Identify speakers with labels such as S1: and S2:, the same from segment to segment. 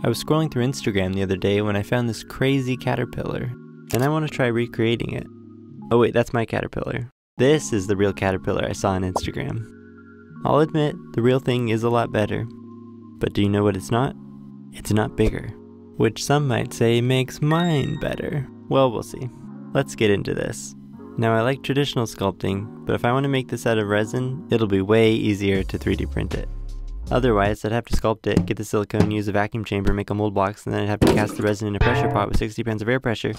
S1: I was scrolling through Instagram the other day when I found this crazy caterpillar, and I want to try recreating it. Oh wait, that's my caterpillar. This is the real caterpillar I saw on Instagram. I'll admit, the real thing is a lot better. But do you know what it's not? It's not bigger. Which some might say makes mine better. Well, we'll see. Let's get into this. Now I like traditional sculpting, but if I want to make this out of resin, it'll be way easier to 3D print it. Otherwise, I'd have to sculpt it, get the silicone, use a vacuum chamber, make a mold box, and then I'd have to cast the resin in a pressure pot with 60 pounds of air pressure,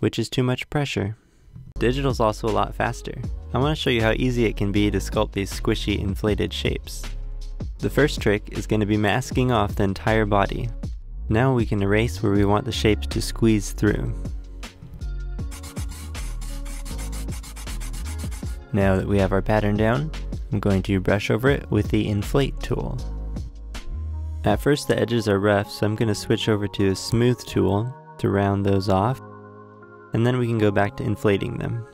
S1: which is too much pressure. Digital's also a lot faster. I want to show you how easy it can be to sculpt these squishy, inflated shapes. The first trick is going to be masking off the entire body. Now we can erase where we want the shapes to squeeze through. Now that we have our pattern down, I'm going to brush over it with the inflate tool. At first the edges are rough, so I'm going to switch over to a smooth tool to round those off, and then we can go back to inflating them.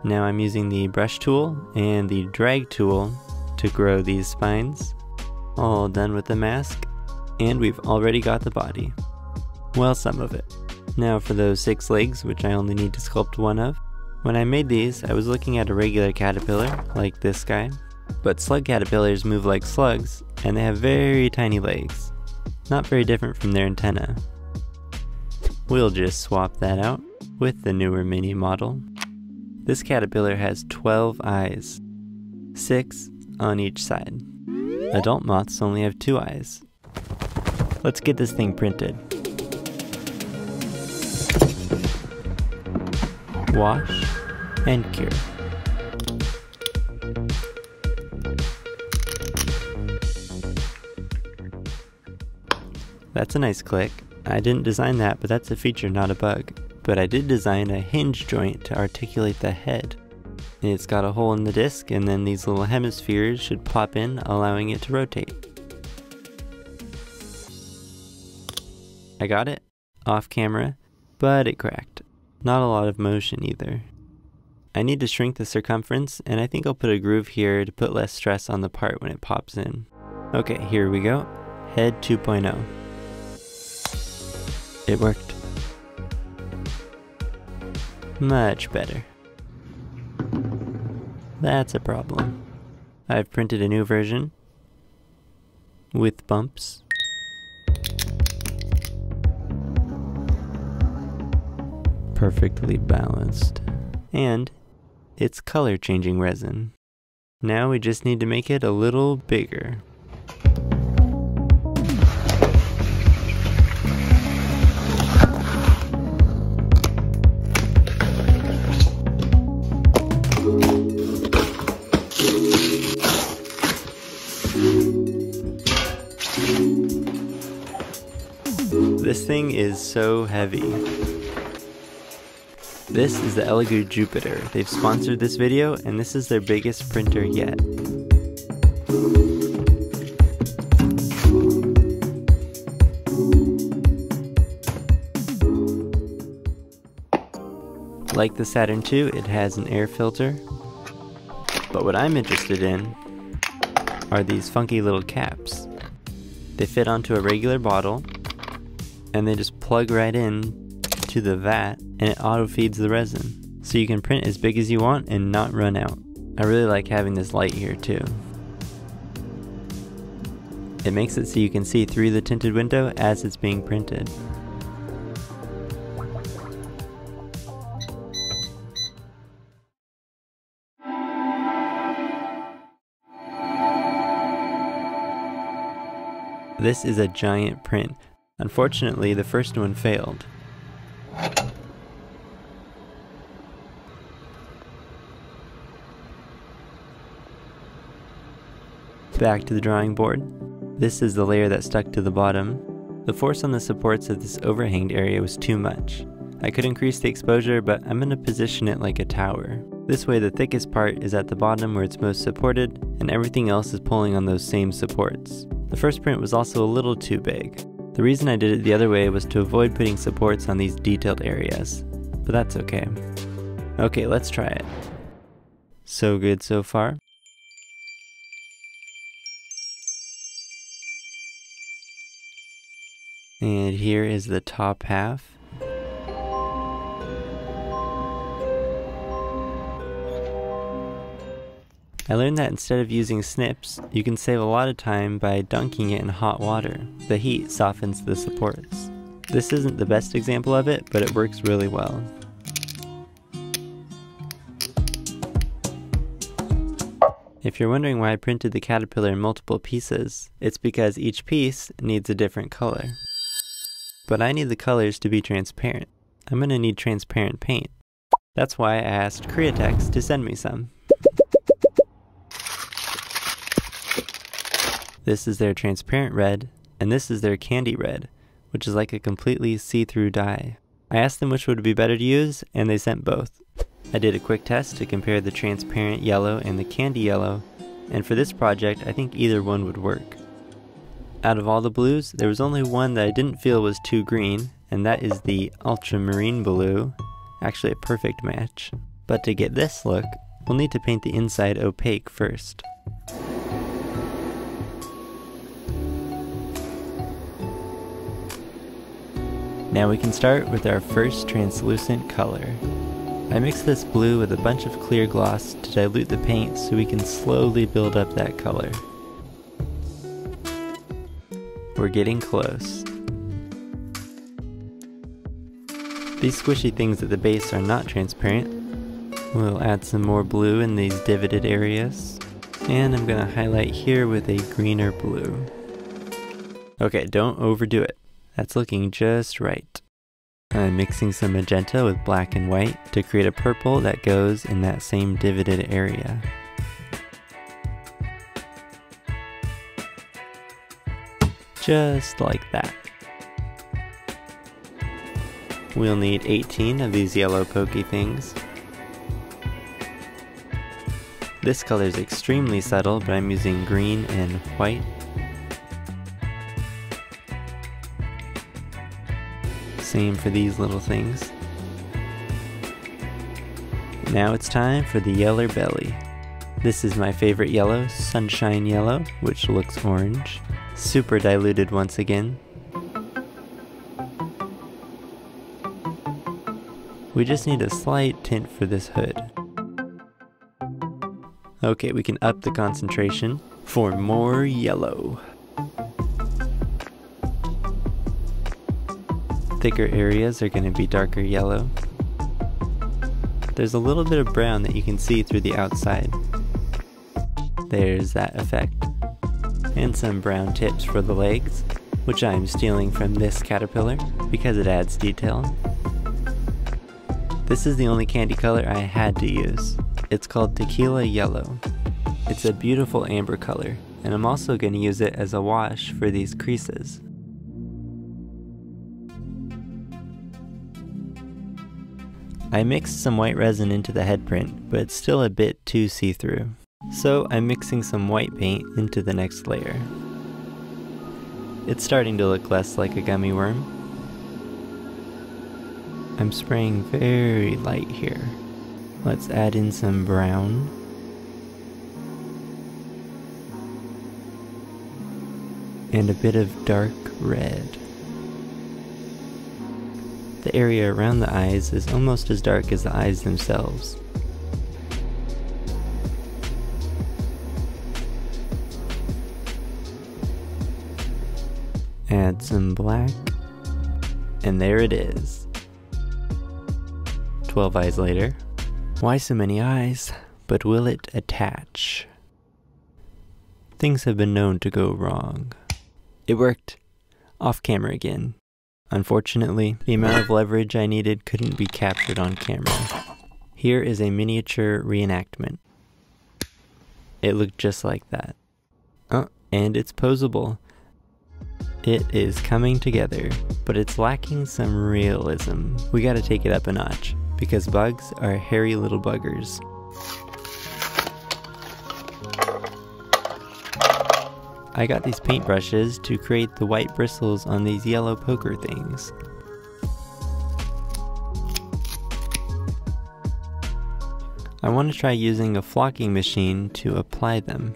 S1: Now I'm using the brush tool and the drag tool to grow these spines. All done with the mask, and we've already got the body. Well, some of it. Now for those 6 legs, which I only need to sculpt one of. When I made these, I was looking at a regular caterpillar, like this guy, but slug caterpillars move like slugs, and they have very tiny legs. Not very different from their antenna. We'll just swap that out with the newer mini model. This caterpillar has 12 eyes, 6 on each side. Adult moths only have 2 eyes. Let's get this thing printed. Wash and cure. That's a nice click. I didn't design that, but that's a feature, not a bug. But I did design a hinge joint to articulate the head. It's got a hole in the disc, and then these little hemispheres should pop in, allowing it to rotate. I got it off camera, but it cracked. Not a lot of motion either. I need to shrink the circumference, and I think I'll put a groove here to put less stress on the part when it pops in. Okay, here we go. Head 2.0. It worked. Much better. That's a problem. I've printed a new version with bumps. Perfectly balanced. And it's color changing resin. Now we just need to make it a little bigger. This thing is so heavy. This is the Elegoo Jupiter. They've sponsored this video, and this is their biggest printer yet. Like the Saturn II, it has an air filter. But what I'm interested in are these funky little caps. They fit onto a regular bottle, and they just plug right in to the vat, and it auto feeds the resin. So you can print as big as you want and not run out. I really like having this light here too. It makes it so you can see through the tinted window as it's being printed. This is a giant print. Unfortunately, the first one failed. Back to the drawing board. This is the layer that stuck to the bottom. The force on the supports of this overhanged area was too much. I could increase the exposure, but I'm going to position it like a tower. This way the thickest part is at the bottom where it's most supported, and everything else is pulling on those same supports. The first print was also a little too big. The reason I did it the other way was to avoid putting supports on these detailed areas, but that's okay. Okay, let's try it. So good so far. And here is the top half. I learned that instead of using snips, you can save a lot of time by dunking it in hot water. The heat softens the supports. This isn't the best example of it, but it works really well. If you're wondering why I printed the caterpillar in multiple pieces, it's because each piece needs a different color. But I need the colors to be transparent. I'm going to need transparent paint. That's why I asked Createx to send me some. This is their transparent red, and this is their candy red, which is like a completely see-through dye. I asked them which would be better to use, and they sent both. I did a quick test to compare the transparent yellow and the candy yellow, and for this project I think either one would work. Out of all the blues, there was only one that I didn't feel was too green, and that is the ultramarine blue, actually a perfect match. But to get this look, we'll need to paint the inside opaque first. Now we can start with our first translucent color. I mixed this blue with a bunch of clear gloss to dilute the paint so we can slowly build up that color. We're getting close. These squishy things at the base are not transparent. We'll add some more blue in these divoted areas. And I'm going to highlight here with a greener blue. Okay, don't overdo it. That's looking just right. I'm mixing some magenta with black and white to create a purple that goes in that same divoted area. Just like that. We'll need 18 of these yellow pokey things. This color is extremely subtle, but I'm using green and white. Same for these little things. Now it's time for the yeller belly. This is my favorite yellow, sunshine yellow, which looks orange. Super diluted once again. We just need a slight tint for this hood. Okay, we can up the concentration for more yellow. Thicker areas are going to be darker yellow. There's a little bit of brown that you can see through the outside. There's that effect. And some brown tips for the legs, which I'm stealing from this caterpillar because it adds detail. This is the only candy color I had to use. It's called Tequila Yellow. It's a beautiful amber color, and I'm also going to use it as a wash for these creases. I mixed some white resin into the head print, but it's still a bit too see-through. So I'm mixing some white paint into the next layer. It's starting to look less like a gummy worm. I'm spraying very light here. Let's add in some brown. And a bit of dark red. The area around the eyes is almost as dark as the eyes themselves. Add some black, and there it is. 12 eyes later. Why so many eyes? But will it attach? Things have been known to go wrong. It worked. Off camera again. Unfortunately, the amount of leverage I needed couldn't be captured on camera. Here is a miniature reenactment. It looked just like that. Oh, and it's posable. It is coming together, but it's lacking some realism. We gotta take it up a notch, because bugs are hairy little buggers. I got these paintbrushes to create the white bristles on these yellow poker things. I want to try using a flocking machine to apply them.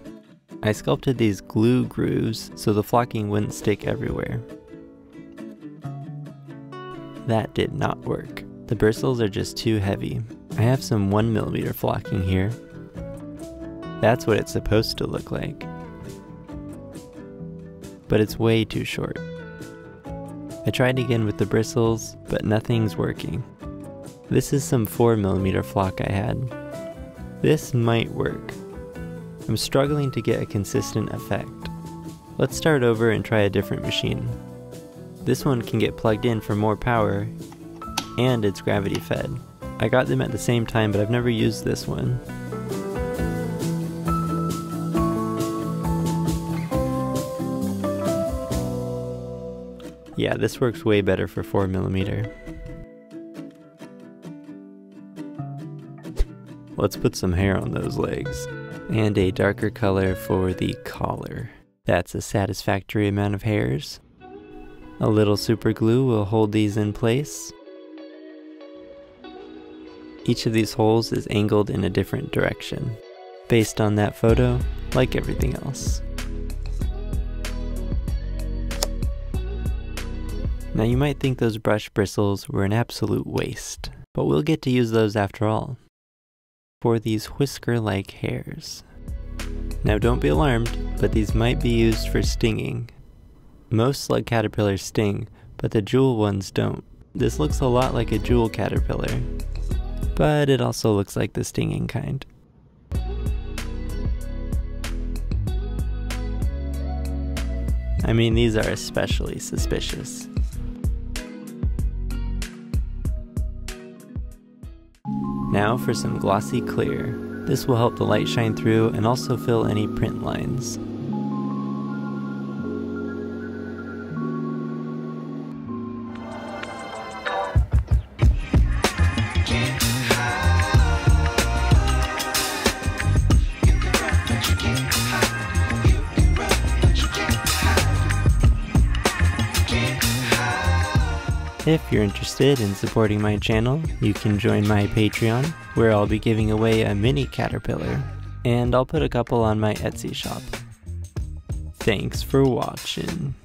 S1: I sculpted these glue grooves so the flocking wouldn't stick everywhere. That did not work. The bristles are just too heavy. I have some 1mm flocking here. That's what it's supposed to look like. But it's way too short. I tried again with the bristles, but nothing's working. This is some 4mm flock I had. This might work. I'm struggling to get a consistent effect. Let's start over and try a different machine. This one can get plugged in for more power, and it's gravity fed. I got them at the same time, but I've never used this one. Yeah, this works way better for 4mm. Let's put some hair on those legs. And a darker color for the collar. That's a satisfactory amount of hairs. A little super glue will hold these in place. Each of these holes is angled in a different direction, based on that photo, like everything else. Now you might think those brush bristles were an absolute waste, but we'll get to use those after all, for these whisker-like hairs. Now don't be alarmed, but these might be used for stinging. Most slug caterpillars sting, but the jewel ones don't. This looks a lot like a jewel caterpillar, but it also looks like the stinging kind. I mean, these are especially suspicious. Now for some glossy clear. This will help the light shine through and also fill any print lines. If you're interested in supporting my channel, you can join my Patreon, where I'll be giving away a mini caterpillar, and I'll put a couple on my Etsy shop. Thanks for watching.